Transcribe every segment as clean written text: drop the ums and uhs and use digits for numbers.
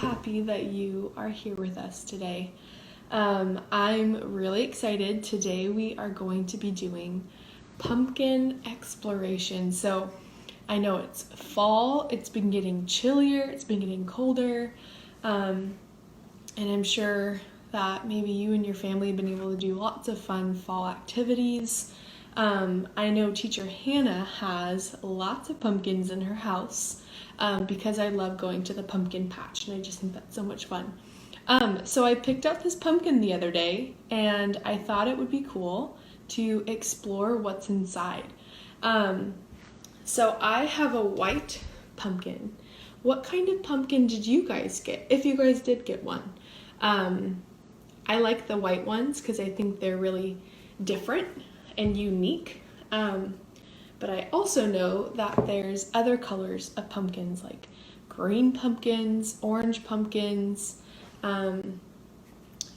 happy that you are here with us today. I'm really excited. Today we are going to be doing pumpkin exploration. So I know it's fall, it's been getting chillier, it's been getting colder, and I'm sure that maybe you and your family have been able to do lots of fun fall activities. I know teacher Hanna has lots of pumpkins in her house because I love going to the pumpkin patch and I just think that's so much fun. So I picked up this pumpkin the other day and I thought it would be cool to explore what's inside. So I have a white pumpkin. What kind of pumpkin did you guys get, if you guys did get one? I like the white ones because I think they're really different and unique. But I also know that there's other colors of pumpkins, like green pumpkins, orange pumpkins,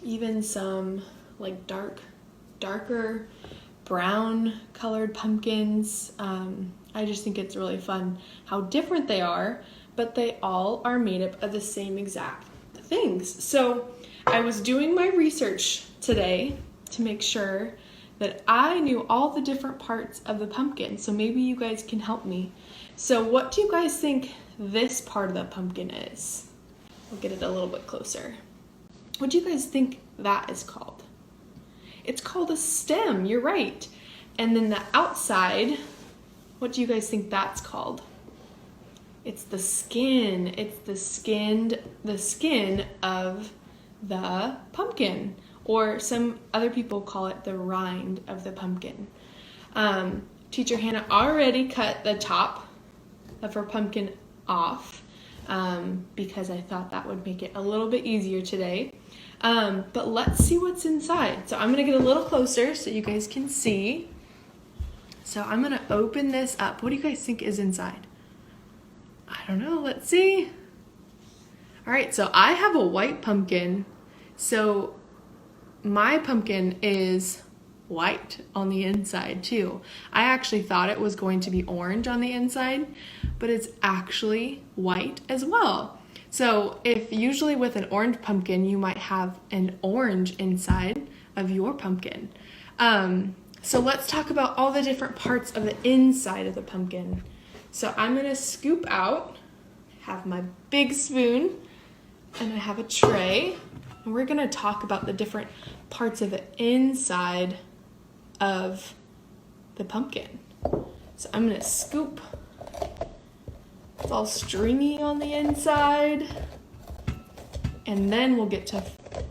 even some like darker brown colored pumpkins. I just think it's really fun how different they are, but they all are made up of the same exact things. So I was doing my research today to make sure that I knew all the different parts of the pumpkin, so maybe you guys can help me. So what do you guys think this part of the pumpkin is? We'll get it a little bit closer. What do you guys think that is called? It's called a stem, you're right. And then the outside, what do you guys think that's called? It's the skin. It's the skin of the pumpkin. Or some other people call it the rind of the pumpkin. Teacher Hanna already cut the top of her pumpkin off because I thought that would make it a little bit easier today. But let's see what's inside. So I'm gonna get a little closer so you guys can see. So I'm gonna open this up. What do you guys think is inside? I don't know, let's see. All right, so I have a white pumpkin. So my pumpkin is white on the inside too. I actually thought it was going to be orange on the inside, but it's actually white as well. So if usually with an orange pumpkin, you might have an orange inside of your pumpkin. So let's talk about all the different parts of the inside of the pumpkin. So I'm gonna scoop out, have my big spoon, and I have a tray. And we're gonna talk about the different parts of the inside of the pumpkin. So I'm gonna scoop. It's all stringy on the inside. And then we'll get to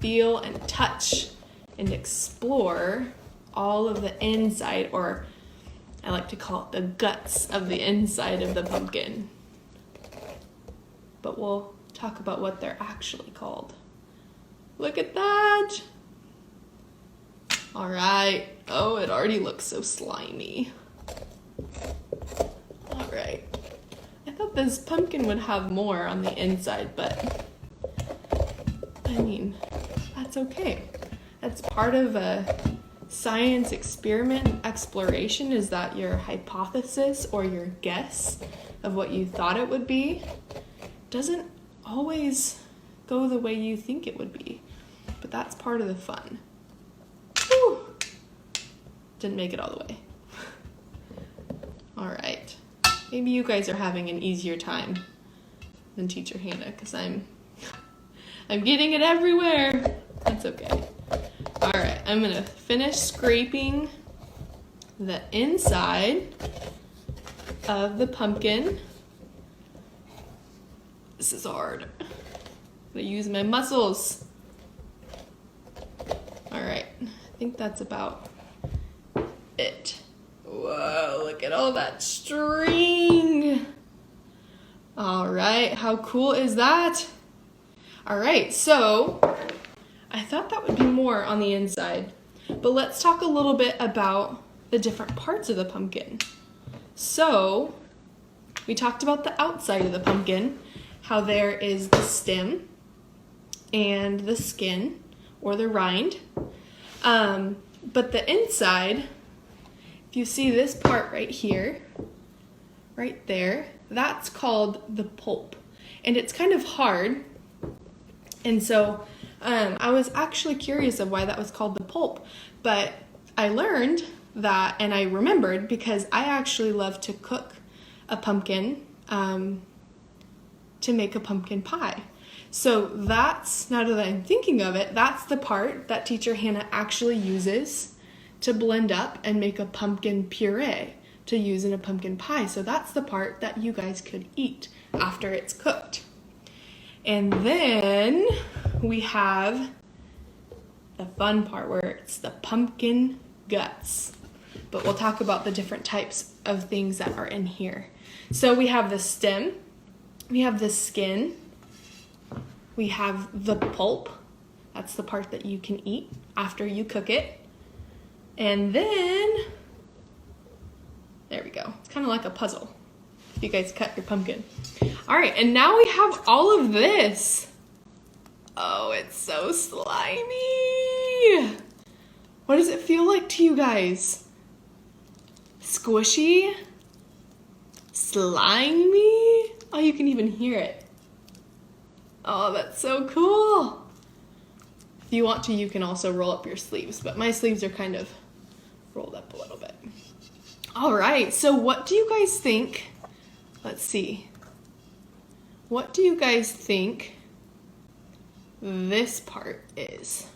feel and touch and explore all of the inside, or I like to call it the guts of the inside of the pumpkin. But we'll talk about what they're actually called. Look at that. All right. Oh, it already looks so slimy. All right. I thought this pumpkin would have more on the inside, but I mean, that's okay. That's part of a science experiment and exploration, is that your hypothesis or your guess of what you thought it would be doesn't always go the way you think it would be. But that's part of the fun. Whew. Didn't make it all the way. All right. Maybe you guys are having an easier time than teacher Hanna, because I'm getting it everywhere. That's okay. All right, I'm gonna finish scraping the inside of the pumpkin. This is hard. I'm gonna use my muscles. All right, I think that's about it. Whoa, look at all that string. All right, how cool is that? All right, so I thought that would be more on the inside, but let's talk a little bit about the different parts of the pumpkin. So we talked about the outside of the pumpkin, how there is the stem and the skin, or the rind. But the inside, if you see this part right here, right there, that's called the pulp. And it's kind of hard And so I was actually curious of why that was called the pulp, but I learned that, and I remembered because I actually love to cook a pumpkin to make a pumpkin pie. So that's, now that I'm thinking of it, that's the part that teacher Hanna actually uses to blend up and make a pumpkin puree to use in a pumpkin pie. So that's the part that you guys could eat after it's cooked. And then we have the fun part where it's the pumpkin guts. But we'll talk about the different types of things that are in here. So we have the stem, we have the skin, we have the pulp. That's the part that you can eat after you cook it. And then, there we go. It's kind of like a puzzle if you guys cut your pumpkin. All right, and now we have all of this. Oh, it's so slimy. What does it feel like to you guys? Squishy? Slimy? Oh, you can even hear it. Oh, that's so cool. If you want to, you can also roll up your sleeves, but my sleeves are kind of rolled up a little bit. All right, so what do you guys think? Let's see. What do you guys think this part is?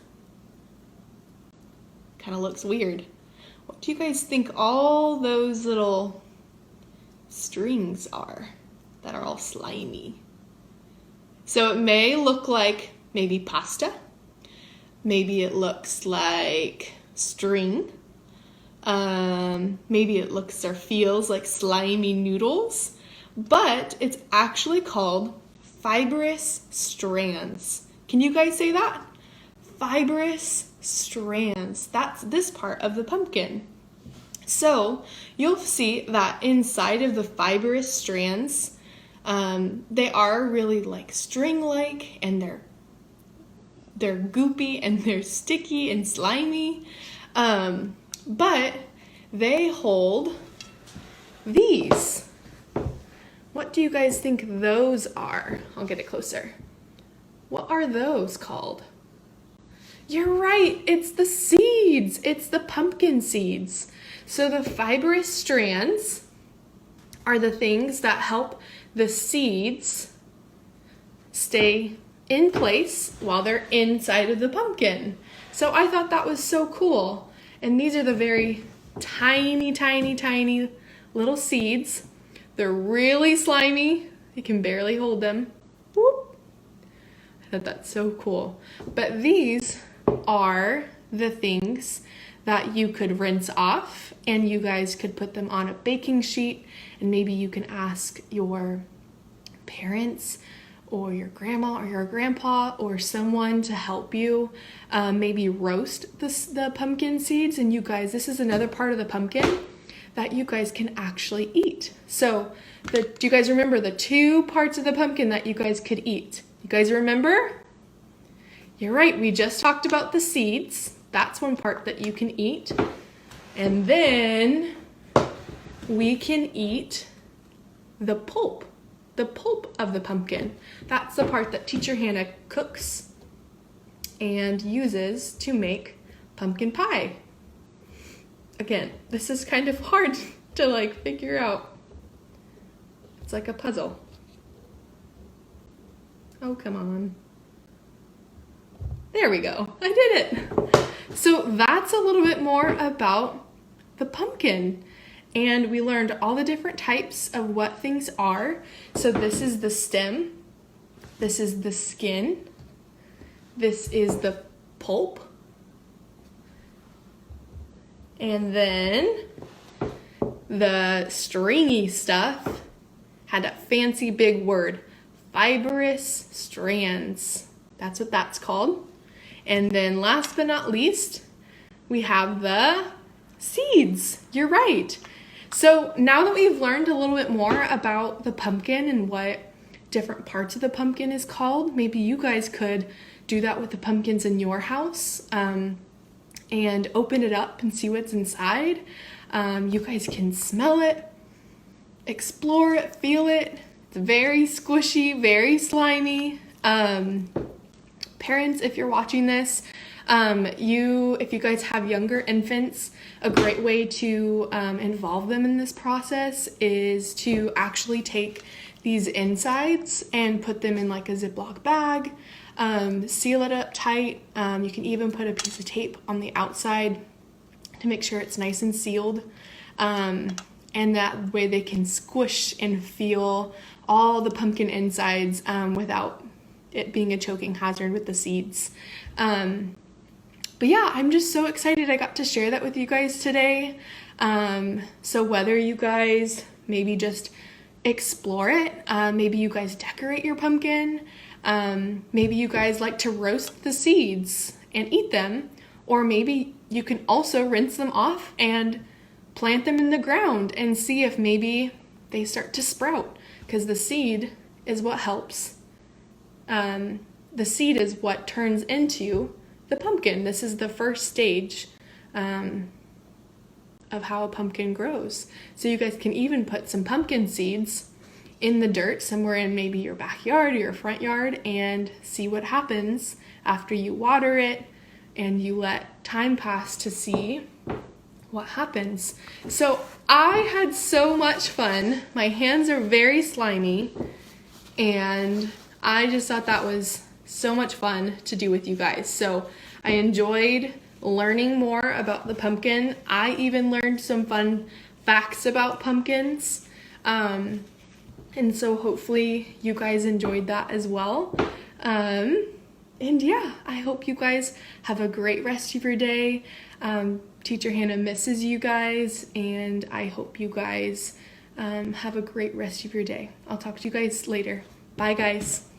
Kind of looks weird. What do you guys think all those little strings are that are all slimy? So it may look like maybe pasta. Maybe it looks like string. Maybe it looks or feels like slimy noodles, but it's actually called fibrous strands. Can you guys say that? Fibrous strands. That's this part of the pumpkin. So you'll see that inside of the fibrous strands, they are really like string-like, and they're goopy and they're sticky and slimy. But they hold these. What do you guys think those are? I'll get it closer. What are those called? You're right, it's the seeds. It's the pumpkin seeds. So the fibrous strands are the things that help the seeds stay in place while they're inside of the pumpkin. So I thought that was so cool. And these are the very tiny, tiny, tiny little seeds. They're really slimy. You can barely hold them. Whoop. I thought that's so cool. But these are the things that you could rinse off, and you guys could put them on a baking sheet, and maybe you can ask your parents or your grandma or your grandpa or someone to help you maybe roast the pumpkin seeds. And you guys, this is another part of the pumpkin that you guys can actually eat. So do you guys remember the two parts of the pumpkin that you guys could eat? You guys remember? You're right, we just talked about the seeds. That's one part that you can eat. And then we can eat the pulp of the pumpkin. That's the part that teacher Hanna cooks and uses to make pumpkin pie. Again, this is kind of hard to figure out. It's like a puzzle. Oh, come on. There we go. I did it. So that's a little bit more about the pumpkin. And we learned all the different types of what things are. So this is the stem. This is the skin. This is the pulp. And then the stringy stuff had a fancy big word, fibrous strands. That's what that's called. And then last but not least, we have the seeds. You're right. So now that we've learned a little bit more about the pumpkin and what different parts of the pumpkin is called, maybe you guys could do that with the pumpkins in your house and open it up and see what's inside. You guys can smell it, explore it, feel it. It's very squishy, very slimy. Parents, if you're watching this, if you guys have younger infants, a great way to involve them in this process is to actually take these insides and put them in like a Ziploc bag, seal it up tight. You can even put a piece of tape on the outside to make sure it's nice and sealed. And that way they can squish and feel all the pumpkin insides without it being a choking hazard with the seeds. But yeah, I'm just so excited I got to share that with you guys today. So whether you guys maybe just explore it, maybe you guys decorate your pumpkin, maybe you guys like to roast the seeds and eat them, or maybe you can also rinse them off and plant them in the ground and see if maybe they start to sprout, because the seed is what helps. The seed is what turns into the pumpkin. This is the first stage of how a pumpkin grows. So you guys can even put some pumpkin seeds in the dirt somewhere in maybe your backyard or your front yard and see what happens after you water it and you let time pass to see what happens. So I had so much fun. My hands are very slimy, and I just thought that was so much fun to do with you guys. So I enjoyed learning more about the pumpkin. I even learned some fun facts about pumpkins. And so hopefully you guys enjoyed that as well. And yeah, I hope you guys have a great rest of your day. Teacher Hannah misses you guys, and I hope you guys have a great rest of your day. I'll talk to you guys later. Bye, guys.